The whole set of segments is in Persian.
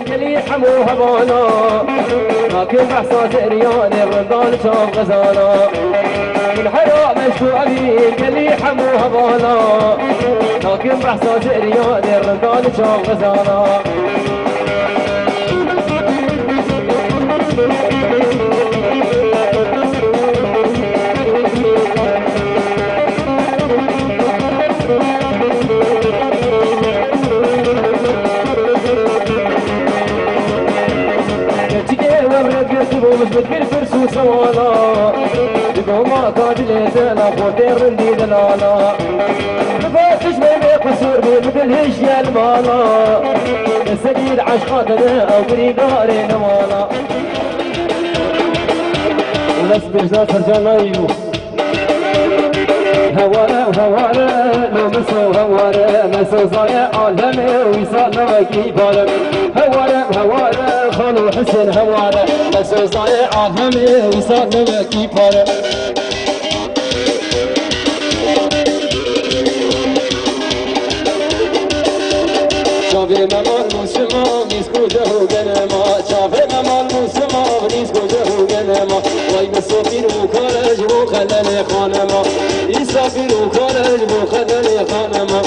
قلي حموها بانا لكن بحصات ريال الرضان شاف غزانا من حياة مشكو أبي قلي حموها بانا لكن بحصات ريال الرضان شاف غزانا مش بتقول فرسو سوالا يقوم ما قابل لا فوتير اللي دلالا فاتش بيبي قصور مثل هشيا المالا السديد عشقاتنا او بريقاري نوالا ونسبر زافر جنايو هوارا وهوارا لو مسو هوارا مسو ضايع عالمي ويصال نواكي بالم هوارا وهوارا خالو حسن هوارا مسو ضايع عالمي ويصال نواكي بالم شافي مامان مسلمان نيسكو جهو جنما شافي مامان مسلمان نيسكو جهو جنما واي مسافر وخارج وخلاني خانما يسافر وخارج وخلاني خانما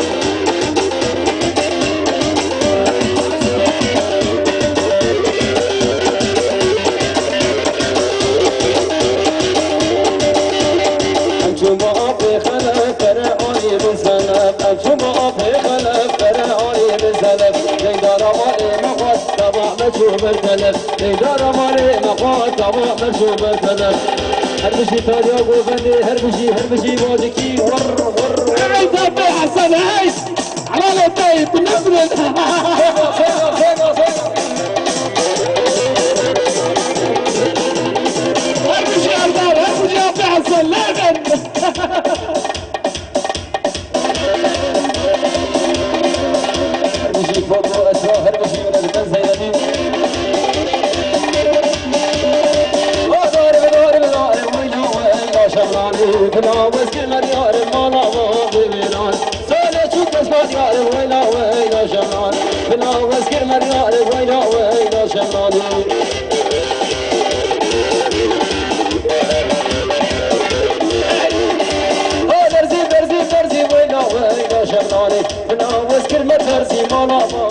امشو بابي خلف فرعوني بسلف امشو بابي خلف فرعوني بسلف ليدار مالي مخوت طبع مشوب التلف ليدار مالي مخوت طبع مشوب التلف هربشي تاريا وفندي هربشي واجكي ور عيد ابي حسن عيش على البيت نفرد هربشي عبدال هربشي ابي حسن لابن هربشي فوقو اسرا هربشي من البنزيني بنا وسكر مريار المالا وبيبنان سالة شوك اسمار ويلا ويلا شمال بنا وسكر مريار ويلا ويلا شمال درزي ويلا ويلا شمال بنا وسكر مريار مالا